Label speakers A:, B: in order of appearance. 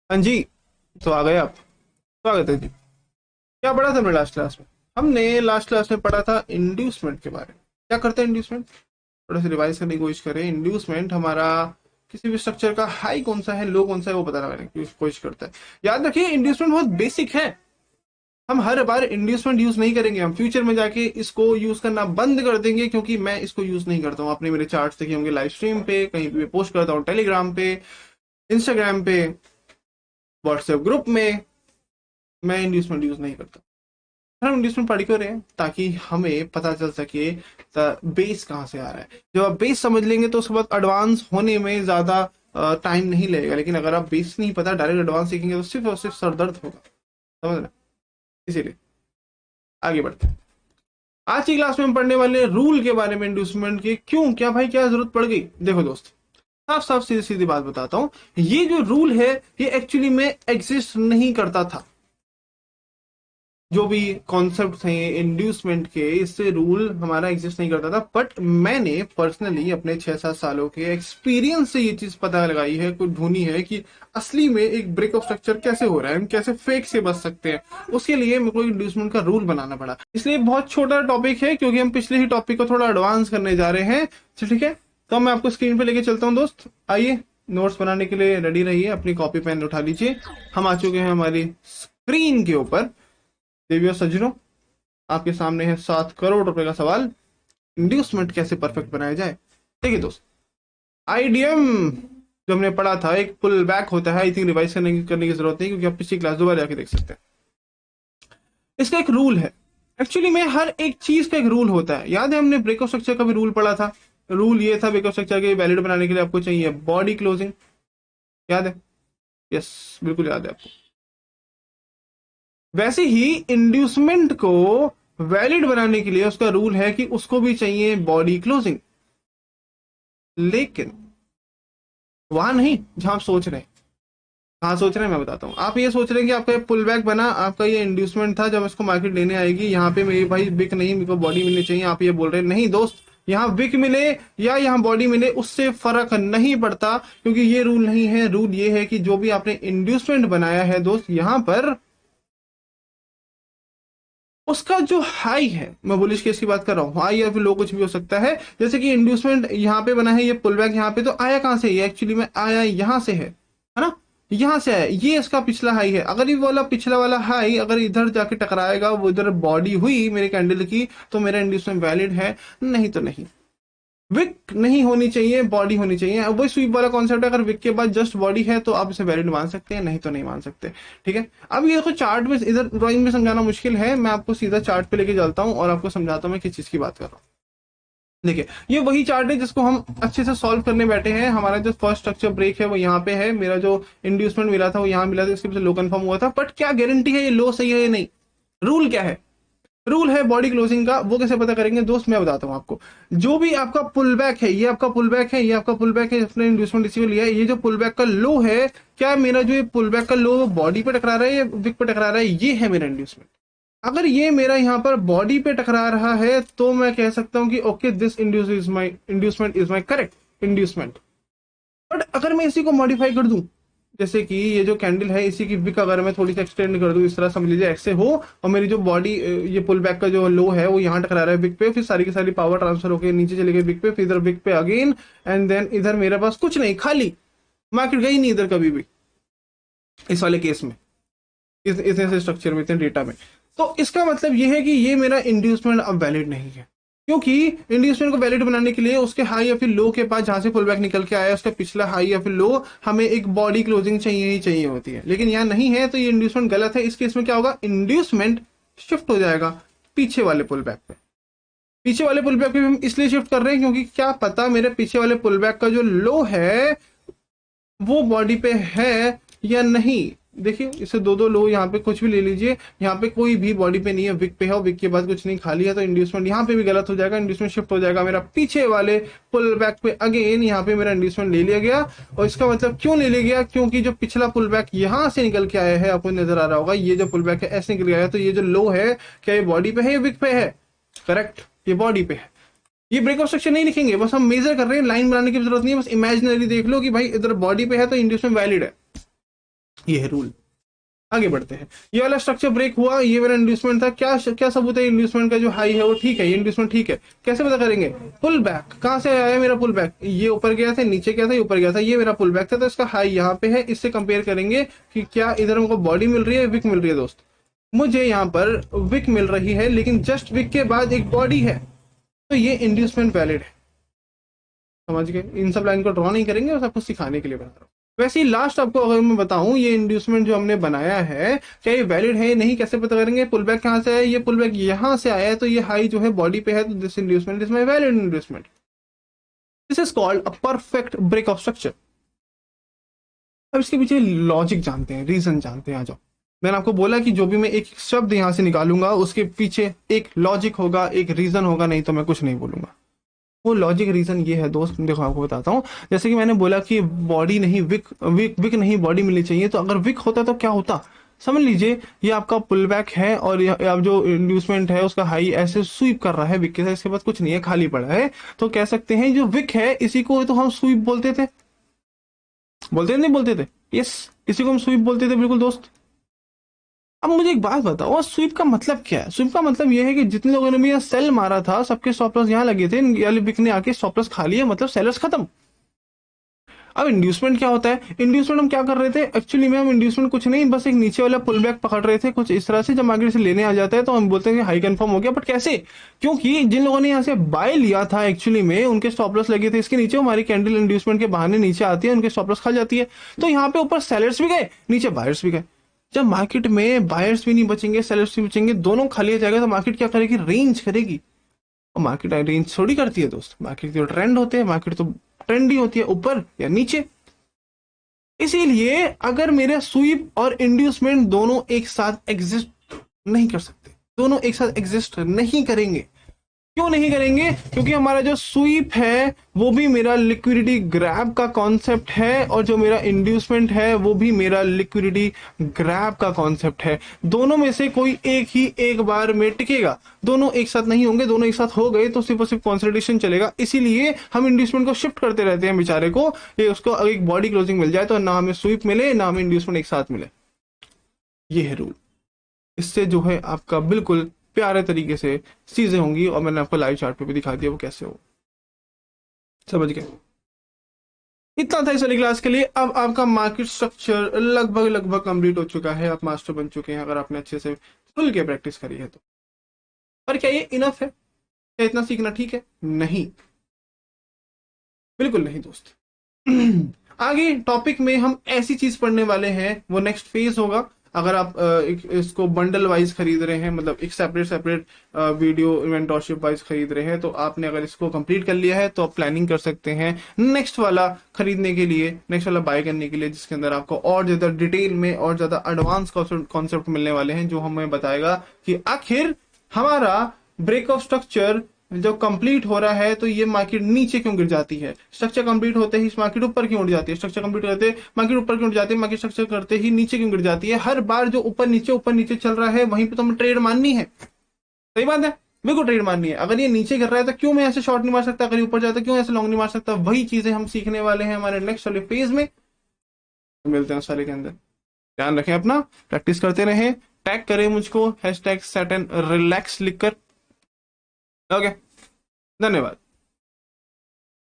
A: हाँ जी। तो आ गए आप। स्वागत है जी। क्या पढ़ा था हमने लास्ट क्लास में? हमने लास्ट क्लास में पढ़ा था इंड्यूसमेंट के बारे में। क्या करते हैं इंड्यूसमेंट? थोड़ा सा रिवाइज करने की कोशिश करें। इंड्यूसमेंट हमारा किसी भी स्ट्रक्चर का हाई कौन सा है, लो कौन सा है, वो पता लगाने की कोशिश करता है। याद रखिए इंड्यूसमेंट बहुत बेसिक है। हम हर बार इंड्यूसमेंट यूज नहीं करेंगे, हम फ्यूचर में जाके इसको यूज करना बंद कर देंगे, क्योंकि मैं इसको यूज नहीं करता हूँ। आपने मेरे चार्ट्स देखे होंगे लाइव स्ट्रीम पे, कहीं पे पोस्ट करता हूँ, टेलीग्राम पे, इंस्टाग्राम पे, व्हाट्सएप ग्रुप में। मैं इंड्यूसमेंट यूज नहीं करता। हम इंग्लिश पढ़ क्यों रहे हैं? ताकि हमें पता चल सके बेस कहाँ से आ रहा है। जब आप बेस समझ लेंगे तो उसके बाद एडवांस होने में ज्यादा टाइम नहीं लगेगा। लेकिन अगर आप बेस नहीं पता डायरेक्ट एडवांस सीखेंगे तो सिर्फ और सिर्फ सरदर्द होगा। समझ रहे? इसीलिए आगे बढ़ते हैं। आज की क्लास में हम पढ़ने वाले रूल के बारे में, इंड्यूसमेंट के। क्यों, क्या भाई, क्या जरूरत पड़ गई? देखो दोस्त, साफ साफ सीधी सीधी बात बताता हूँ। ये जो रूल है ये एक्चुअली में एग्जिस्ट नहीं करता था। जो भी कॉन्सेप्ट हैं इंड्यूसमेंट के, इससे रूल हमारा एग्जिस्ट नहीं करता था। बट मैंने पर्सनली अपने 6-7 सालों के एक्सपीरियंस से ये चीज पता लगाई है, कुछ ढूंढी है कि असली में एक ब्रेक ऑफ स्ट्रक्चर कैसे हो रहा है, हम कैसे फेक से बच सकते हैं। उसके लिए मेरे को इंड्यूसमेंट का रूल बनाना पड़ा। इसलिए बहुत छोटा टॉपिक है, क्योंकि हम पिछले ही टॉपिक को थोड़ा एडवांस करने जा रहे हैं। ठीक है, तो मैं आपको स्क्रीन पे लेके चलता हूँ दोस्त। आइए, नोट्स बनाने के लिए रेडी रहिए, अपनी कॉपी पेन उठा लीजिए। हम आ चुके हैं हमारी स्क्रीन के ऊपर। देवियों सज्जनों, आपके सामने है 7 करोड़ रुपए का सवाल। इंड्यूसमेंट कैसे परफेक्ट बनाया जाए। देखिए दोस्त, आईडीएम जो हमने पढ़ा था एक पुल बैक होता है। आई थिंक रिवाइज करने की जरूरत नहीं, क्योंकि आप पिछली क्लास दोबारा जाके देख सकते हैं। इसका एक रूल है। एक्चुअली में हर एक चीज का एक रूल होता है। याद है हमने ब्रेक ऑफ स्ट्रक्चर का भी रूल पढ़ा था। रूल ये था, ब्रेक ऑफ स्ट्रक्चर के वैलिड बनाने के लिए आपको चाहिए बॉडी क्लोजिंग। याद है? यस, बिल्कुल याद है आपको। वैसे ही इंड्यूसमेंट को वैलिड बनाने के लिए उसका रूल है कि उसको भी चाहिए बॉडी क्लोजिंग। लेकिन वहां नहीं जहां आप सोच रहे हैं। कहां सोच रहे हैं मैं बताता हूँ। आप ये सोच रहे हैं कि आपका ये पुल बैक बना, आपका ये इंड्यूसमेंट था, जब इसको मार्केट लेने आएगी यहाँ पे मेरी भाई विक नहीं, मेरे को बॉडी मिलनी चाहिए। आप ये बोल रहे हैं नहीं दोस्त, यहाँ विक मिले या यहाँ बॉडी मिले उससे फर्क नहीं पड़ता, क्योंकि ये रूल नहीं है। रूल ये है कि जो भी आपने इंड्यूसमेंट बनाया है दोस्त, यहाँ पर उसका जो हाई है, मैं बुलिश केस की बात कर रहा हूँ, हाई या फिर लो कुछ भी हो सकता है। जैसे कि इंड्यूसमेंट यहाँ पे बना है, ये पुल बैक यहाँ पे, तो आया कहां से? ये एक्चुअली में आया यहाँ से है ना? यहाँ से आया, ये इसका पिछला हाई है। अगर ये वाला पिछला वाला हाई अगर इधर जाके टकराएगा, वो इधर बॉडी हुई मेरे कैंडल की, तो मेरा इंड्यूसमेंट वैलिड है, नहीं तो नहीं। विक नहीं होनी चाहिए, बॉडी होनी चाहिए। वही स्वीप वाला कॉन्सेप्ट है, अगर विक के बाद जस्ट बॉडी है तो आप इसे वैलिड मान सकते हैं, नहीं तो नहीं मान सकते। ठीक है, अब ये देखो चार्ट में, इधर ड्राइंग में समझाना मुश्किल है, मैं आपको सीधा चार्ट पे लेके चलता हूँ और आपको समझाता हूँ मैं किस चीज की बात कर रहा हूँ। देखिए, ये वही चार्ट है जिसको हम अच्छे से सॉल्व करने बैठे हैं। हमारा जो फर्स्ट स्ट्रक्चर ब्रेक है वो यहाँ पे है, मेरा जो इंड्यूसमेंट मिला था वो यहाँ मिला था, इसके पीछे लो कंफर्म हुआ था। बट क्या गारंटी है ये लो सही है या नहीं? रूल क्या है? रूल है बॉडी क्लोजिंग का। वो कैसे पता करेंगे दोस्त, मैं बताता हूँ आपको। जो भी आपका पुल बैक है, ये आपका पुल बैक है, ये आपका पुल बैक है, जिसने इंड्यूसमेंट इसी को लिया है। ये जो पुल बैक का लो है, क्या मेरा जो ये पुल बैक का लो बॉडी पे टकरा रहा है या विक पे टकरा रहा है? ये है मेरा इंड्यूसमेंट। अगर ये मेरा यहाँ पर बॉडी पे टकरा रहा है तो मैं कह सकता हूँ कि okay, this inducement is my correct inducement. But अगर मैं इसी को मॉडिफाई कर दूं, जैसे कि ये जो कैंडल है इसी की विक अगर मैं थोड़ी सी एक्सटेंड कर दूं, इस तरह समझ लीजिए ऐसे हो, और मेरी जो बॉडी, ये पुल बैक का जो लो है वो यहाँ टकरा रहा है विक पे, फिर सारी की सारी पावर ट्रांसफर होकर नीचे चली गई विक पे, फिर इधर विक पे अगेन, एंड देन इधर मेरे पास कुछ नहीं, खाली मार्केट गई नहीं इधर कभी भी, इस वाले केस में, इस ऐसे स्ट्रक्चर में, इतने डेटा में। तो इसका मतलब ये है कि ये मेरा इंड्यूसमेंट अब वैलिड नहीं है, क्योंकि इंड्यूसमेंट को वैलिड बनाने के लिए उसके हाई या फिर लो के पास जहां से पुल बैक निकल के आया उसका पिछला हाई या फिर लो, हमें एक बॉडी क्लोजिंग चाहिए ही चाहिए होती है। लेकिन यहाँ नहीं है, तो ये इंड्यूसमेंट गलत है। इस केस में क्या होगा, इंड्यूसमेंट शिफ्ट हो जाएगा पीछे वाले पुल बैक पे। पीछे वाले पुल बैक पे हम इसलिए शिफ्ट कर रहे हैं क्योंकि क्या पता मेरे पीछे वाले पुल बैक का जो लो है वो बॉडी पे है या नहीं। देखिए, इसे दो दो लो, यहाँ पे कुछ भी ले लीजिए, यहाँ पे कोई भी बॉडी पे नहीं है, विक पे है, विक के बाद कुछ नहीं, खाली है, तो इंड्यूसमेंट यहाँ पे भी गलत हो जाएगा। इंड्यूसमेंट शिफ्ट हो जाएगा मेरा पीछे वाले पुल बैक पे अगेन, यहाँ पे मेरा इंड्यूसमेंट ले लिया गया। और इसका मतलब क्यों ले लिया गया, क्योंकि जो पिछला पुल बैक यहाँ से निकल के आया है, आपको नजर आ रहा होगा, ये जो पुल बैक है ऐसे निकल गया है, तो ये जो लो है क्या ये बॉडी पे है या विक पे है? करेक्ट, ये बॉडी पे है। ये ब्रेक ऑफ स्ट्रक्चर नहीं लिखेंगे, बस हम मेजर कर रहे हैं, लाइन बनाने की जरूरत नहीं है, बस इमेजिनरी देख लो कि भाई इधर बॉडी पे है तो इंड्यूसमेंट वैलिड है। ये है रूल। आगे बढ़ते हैं। ये वाला स्ट्रक्चर ब्रेक हुआ, ये मेरा इंड्यूसमेंट था। क्या क्या सबूत है इंड्यूसमेंट का? जो हाई है वो ठीक है, ये इंड्यूसमेंट ठीक है। कैसे पता करेंगे? Pull back. कहां से आया मेरा पुल बैक? ये ऊपर गया था, नीचे गया था, ये ऊपर गया था, ये मेरा पुल बैक था, तो इसका हाई यहाँ पे है। इससे कंपेयर करेंगे कि क्या इधर हमको बॉडी मिल रही है, विक मिल रही है। दोस्त मुझे यहाँ पर विक मिल रही है, लेकिन जस्ट विक के बाद एक बॉडी है, तो ये इंड्यूसमेंट वैलिड है। समझ गए? इन सब लाइन को ड्रॉ नहीं करेंगे, बस आपको सिखाने के लिए बता रहा हूँ। वैसे ही लास्ट आपको अगर मैं बताऊं, ये इंड्यूसमेंट जो हमने बनाया है, क्या ये वैलिड है नहीं, कैसे पता करेंगे? पुल बैक कहां से आया? ये पुल बैक यहां से आया है, तो ये हाई जो है बॉडी पे है, तो this inducement is my valid inducement. This is called a perfect break of structure. अब इसके पीछे लॉजिक जानते हैं, रीजन जानते हैं। आ जाओ। मैंने आपको बोला कि जो भी मैं एक शब्द यहां से निकालूंगा उसके पीछे एक लॉजिक होगा, एक रीजन होगा, नहीं तो मैं कुछ नहीं बोलूंगा। वो लॉजिक रीजन ये है दोस्त, देखो आपको बताता हूँ। जैसे कि मैंने बोला कि बॉडी नहीं विक, विक नहीं बॉडी मिलनी चाहिए, तो अगर विक होता तो क्या होता? समझ लीजिए ये आपका पुल बैक है और अब जो इंड्यूसमेंट है उसका हाई ऐसे स्वीप कर रहा है विक के साथ, इसके बाद कुछ नहीं है, खाली पड़ा है। तो कह सकते हैं जो विक है इसी को तो हम स्वीप बोलते थे। बोलते नहीं बोलते थे? यस, इसी को हम स्वीप बोलते थे, बिल्कुल दोस्त। अब मुझे एक बात बताओ, स्वीप का मतलब क्या है? स्वीप का मतलब यह है कि जितने लोगों ने भी यहाँ सेल मारा था, सबके स्टॉप लॉस यहाँ लगे थे, यानी बिकने आके स्टॉप लॉस खा लिया, मतलब सेलर्स खत्म। अब इंड्यूसमेंट क्या होता है? इंड्यूसमेंट हम क्या कर रहे थे एक्चुअली में? हम इंड्यूसमेंट कुछ नहीं, बस एक नीचे वाला पुल बैक पकड़ रहे थे कुछ इस तरह से। जब मार्केट से लेने आ जाता है तो हम बोलते हैं कि हाई कंफर्म हो गया, बट कैसे? क्योंकि जिन लोगों ने यहाँ से बाय लिया था एक्चुअली में उनके स्टॉप लॉस लगे थे इसके नीचे, हमारी कैंडल इंड्यूसमेंट के बहाने नीचे आती है, उनके स्टॉप लॉस खा जाती है। तो यहाँ पे ऊपर सेलर्स भी गए, नीचे बायर्स भी गए। जब मार्केट में बायर्स भी नहीं बचेंगे, सेलर्स भी बचेंगे, दोनों खाली हो जाएगा, तो मार्केट क्या करेगी? रेंज करेगी। और मार्केट रेंज थोड़ी करती है दोस्त, मार्केट तो ट्रेंड होते हैं, मार्केट तो ट्रेंड ही होती है, ऊपर या नीचे। इसीलिए अगर मेरे स्वीप और इंड्यूसमेंट दोनों एक साथ एग्जिस्ट नहीं कर सकते, दोनों एक साथ एग्जिस्ट नहीं करेंगे। क्यों नहीं करेंगे? क्योंकि हमारा जो स्वीप है वो भी मेरा लिक्विडिटी ग्रैब का कॉन्सेप्ट है, और जो मेरा इंड्यूसमेंट है वो भी मेरा लिक्विडिटी ग्रैब का कॉन्सेप्ट है। दोनों में से कोई एक ही एक बार में टिकेगा, दोनों एक साथ नहीं होंगे। दोनों एक साथ हो गए तो सिर्फ और सिर्फ कंसोलिडेशन चलेगा। इसीलिए हम इंड्यूसमेंट को शिफ्ट करते रहते हैं बेचारे को, ये उसको एक बॉडी क्लोजिंग मिल जाए तो ना हमें स्वीप मिले ना हमें इंड्यूसमेंट एक साथ मिले। ये है रूल। इससे जो है आपका बिल्कुल प्यारे तरीके से चीजें होंगी, और मैंने आपको लाइव चार्ट पे भी दिखा दिया वो कैसे हो। समझ गए? इतना था इस वाली क्लास के लिए। अब आपका मार्केट स्ट्रक्चर लगभग लगभग कंप्लीट हो चुका है, आप मास्टर बन चुके हैं अगर आपने अच्छे से खुल के प्रैक्टिस करी है तो। पर क्या ये इनफ है? क्या इतना सीखना ठीक है? नहीं, बिल्कुल नहीं दोस्त। आगे टॉपिक में हम ऐसी चीज पढ़ने वाले हैं, वो नेक्स्ट फेज होगा। अगर आप इसको बंडल वाइज खरीद रहे हैं, मतलब एक सेपरेट सेपरेट वीडियो इवेंटरशिप वाइज खरीद रहे हैं, तो आपने अगर इसको कंप्लीट कर लिया है तो आप प्लानिंग कर सकते हैं नेक्स्ट वाला खरीदने के लिए, नेक्स्ट वाला बाय करने के लिए, जिसके अंदर आपको और ज्यादा डिटेल में और ज्यादा एडवांस कॉन्सेप्ट मिलने वाले हैं, जो हमें बताएगा कि आखिर हमारा ब्रेक ऑफ स्ट्रक्चर जब कंप्लीट हो रहा है तो ये मार्केट नीचे क्यों गिर जाती है, स्ट्रक्चर कंप्लीट होते ही मार्केट ऊपर क्यों उठ जाती है, स्ट्रक्चर कंप्लीट करते मार्केट ऊपर क्यों उठ जाती है, मार्केट स्ट्रक्चर करते ही नीचे क्यों गिर जाती है। हर बार जो ऊपर नीचे चल रहा है वहीं पे तो हमें ट्रेड माननी है। सही बात है, मेरे को ट्रेड माननी है। अगर ये नीचे गिर रहा है तो क्यों मैं ऐसे शॉर्ट नहीं मार सकता, अगर ऊपर जाता क्यों ऐसे लॉन्ग नहीं मार सकता। वही चीजें हम सीखने वाले हैं हमारे नेक्स्ट वाले फेज में। मिलते हैं उस वाले के अंदर। ध्यान रखें अपना, प्रैक्टिस करते रहें। टैग करें मुझको #set and relax लिखकर। ओके, धन्यवाद।